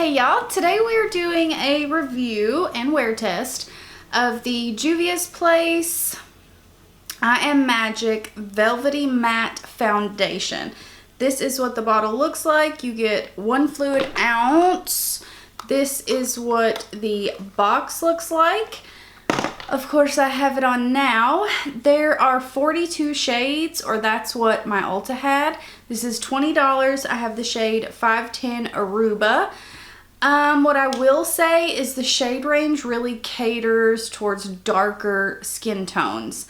Hey y'all, today we are doing a review and wear test of the Juvia's Place I Am Magic Velvety Matte Foundation. This is what the bottle looks like. You get 1 fluid ounce. This is what the box looks like. Of course, I have it on now. There are 42 shades, or that's what my Ulta had. This is $20. I have the shade 510 Aruba. What I will say is the shade range really caters towards darker skin tones.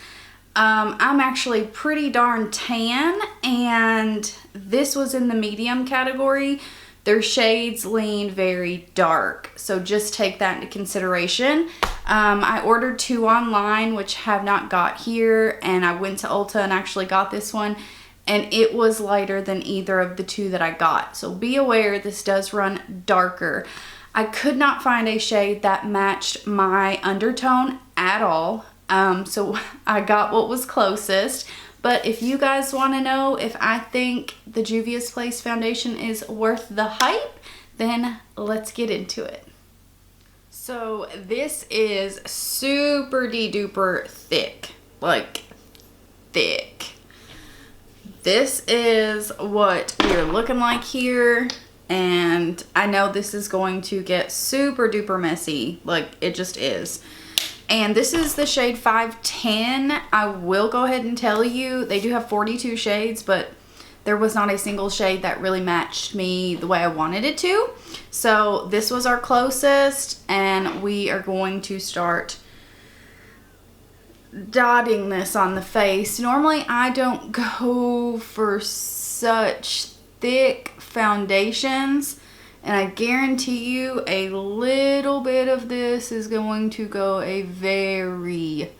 I'm actually pretty darn tan, and this was in the medium category. Their shades lean very dark, so just take that into consideration. I ordered 2 online, which have not got here, and I went to Ulta and actually got this one, and it was lighter than either of the 2 that I got. So be aware, this does run darker. I could not find a shade that matched my undertone at all, so I got what was closest. But if you guys want to know if I think the Juvia's Place foundation is worth the hype, then let's get into it. So this is super duper thick, like thick. This is what we're looking like here, and I know this is going to get super duper messy, like it just is. And this is the shade 510. I will go ahead and tell you, they do have 42 shades, but there was not a single shade that really matched me the way I wanted it to. So this was our closest, and we are going to start dotting this on the face. Normally I don't go for such thick foundations, and I guarantee you a little bit of this is going to go a very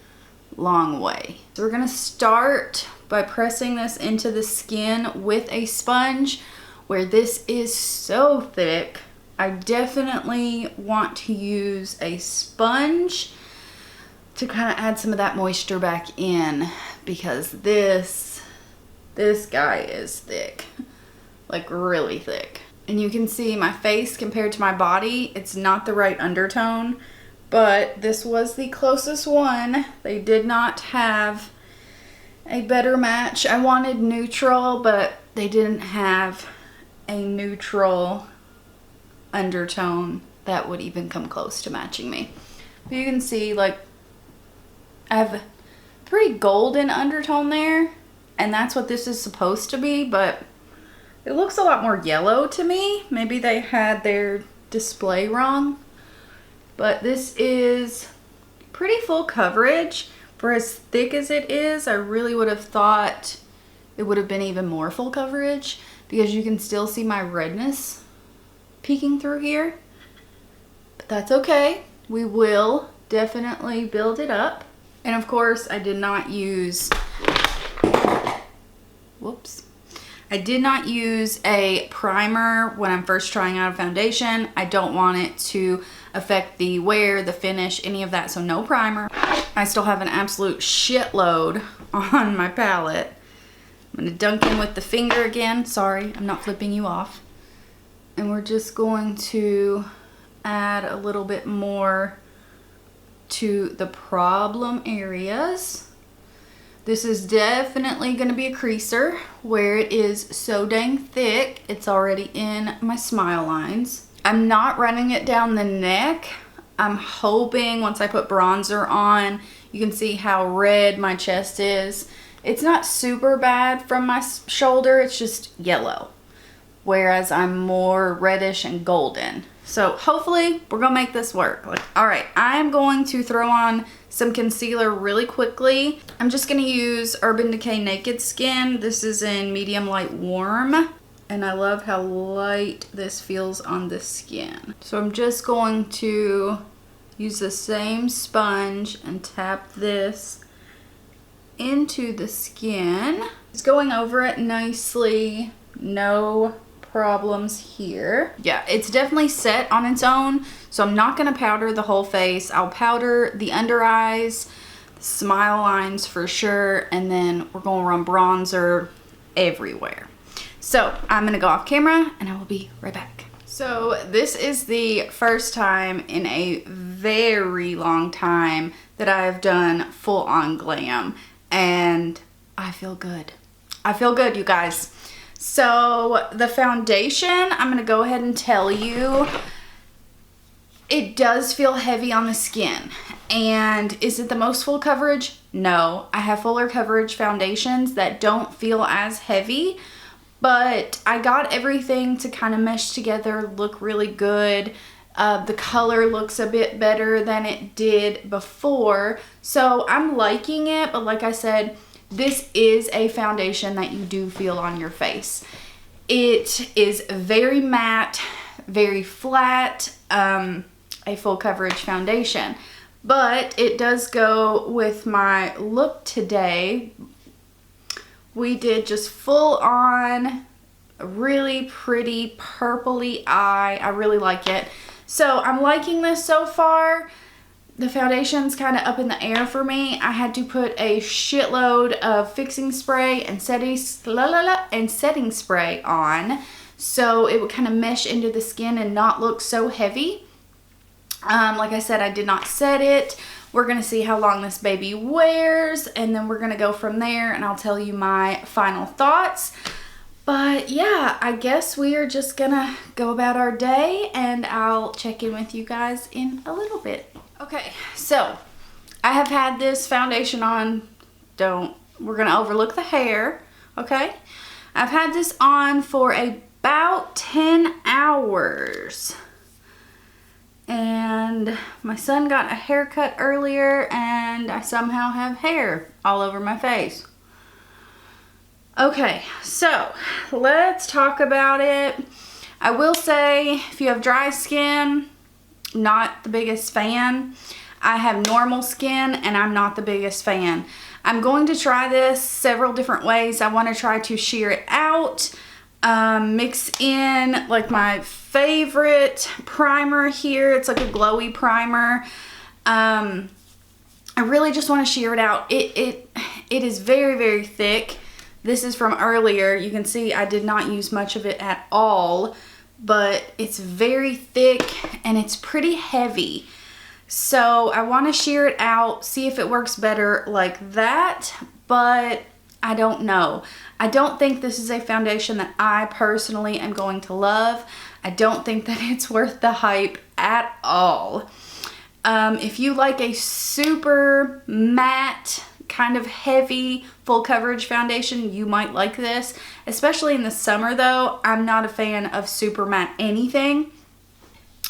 long way. So we're gonna start by pressing this into the skin with a sponge. Where this is so thick, I definitely want to use a sponge to kind of add some of that moisture back in, because this guy is thick, like really thick. And you can see my face compared to my body, it's not the right undertone, but this was the closest one. They did not have a better match. I wanted neutral, but they didn't have a neutral undertone that would even come close to matching me. But you can see, like, I have a pretty golden undertone there, and that's what this is supposed to be, but it looks a lot more yellow to me. Maybe they had their display wrong, but this is pretty full coverage. For as thick as it is, I really would have thought it would have been even more full coverage, because you can still see my redness peeking through here. But that's okay. We will definitely build it up. And of course, I did not use, I did not use a primer when I'm first trying out a foundation. I don't want it to affect the wear, the finish, any of that, so no primer. I still have an absolute shitload on my palette. I'm gonna dunk in with the finger again. Sorry, I'm not flipping you off. And we're just going to add a little bit more to the problem areas. This is definitely going to be a creaser where it is so dang thick it's already in my smile lines. I'm not running it down the neck. I'm hoping once I put bronzer on, you can see how red my chest is. It's not super bad from my shoulder, it's just yellow, whereas I'm more reddish and golden. So hopefully we're gonna make this work. All right, I am going to throw on some concealer really quickly. I'm just gonna use Urban Decay Naked Skin. This is in medium light warm, and I love how light this feels on the skin. So I'm just going to use the same sponge and tap this into the skin. It's going over it nicely, no problems here. Yeah, it's definitely set on its own, so I'm not gonna powder the whole face. I'll powder the under eyes, the smile lines for sure, and then we're gonna run bronzer everywhere. So I'm gonna go off camera and I will be right back. So this is the first time in a very long time that I have done full on glam, and I feel good. I feel good, you guys. So the foundation, I'm going to go ahead and tell you, it does feel heavy on the skin. And is it the most full coverage? No. I have fuller coverage foundations that don't feel as heavy, but I got everything to kind of mesh together, look really good. The color looks a bit better than it did before. So I'm liking it, but like I said, this is a foundation that you do feel on your face. It is very matte, very flat, a full coverage foundation. But it does go with my look today. We did just full on, really pretty purpley eye. I really like it. So I'm liking this so far. The foundation's kind of up in the air for me. I had to put a shitload of fixing spray and setting spray on so it would kind of mesh into the skin and not look so heavy. Like I said, I did not set it. We're going to see how long this baby wears, and then we're going to go from there, and I'll tell you my final thoughts. But yeah, I guess we are just going to go about our day, and I'll check in with you guys in a little bit. Okay, so I have had this foundation on. We're going to overlook the hair, okay? I've had this on for about 10 hours. And my son got a haircut earlier, and I somehow have hair all over my face. Okay, so let's talk about it. I will say, if you have dry skin, not the biggest fan. I have normal skin, and I'm not the biggest fan. I'm going to try this several different ways. I want to try to shear it out, mix in like my favorite primer here. It's like a glowy primer. I really just want to shear it out. It is very, very thick. This is from earlier. You can see I did not use much of it at all, but it's very thick and it's pretty heavy. So I want to shear it out, see if it works better like that, but I don't know. I don't think this is a foundation that I personally am going to love. I don't think that it's worth the hype at all. If you like a super matte, kind of heavy, full coverage foundation, you might like this. Especially in the summer though, I'm not a fan of super matte anything.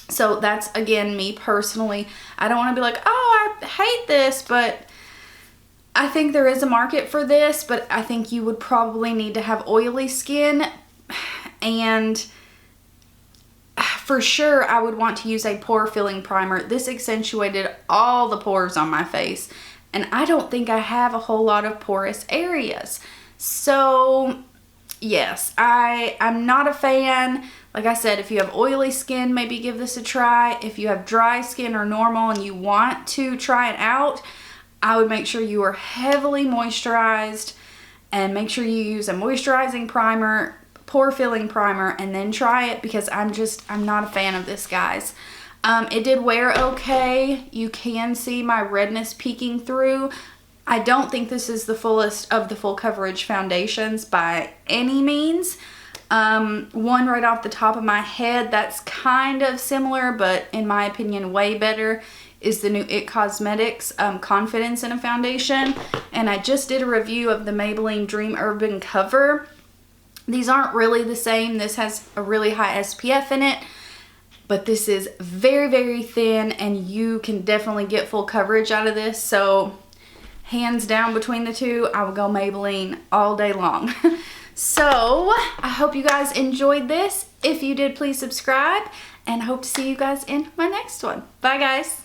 So that's, again, me personally. I don't want to be like, oh, I hate this, but I think there is a market for this, but I think you would probably need to have oily skin, and for sure I would want to use a pore filling primer. This accentuated all the pores on my face, and I don't think I have a whole lot of porous areas. So yes, I'm not a fan. Like I said, if you have oily skin, maybe give this a try. If you have dry skin or normal and you want to try it out, I would make sure you are heavily moisturized, and make sure you use a moisturizing primer, pore filling primer, and then try it, because I'm not a fan of this, guys. It did wear okay. You can see my redness peeking through. I don't think this is the fullest of the full coverage foundations by any means. One right off the top of my head that's kind of similar, but in my opinion way better, is the new IT Cosmetics Confidence in a Foundation. And I just did a review of the Maybelline Dream Urban Cover. These aren't really the same. This has a really high SPF in it, but this is very, very thin, and you can definitely get full coverage out of this. So hands down between the two, I would go Maybelline all day long. So I hope you guys enjoyed this. If you did, please subscribe, and I hope to see you guys in my next one. Bye, guys.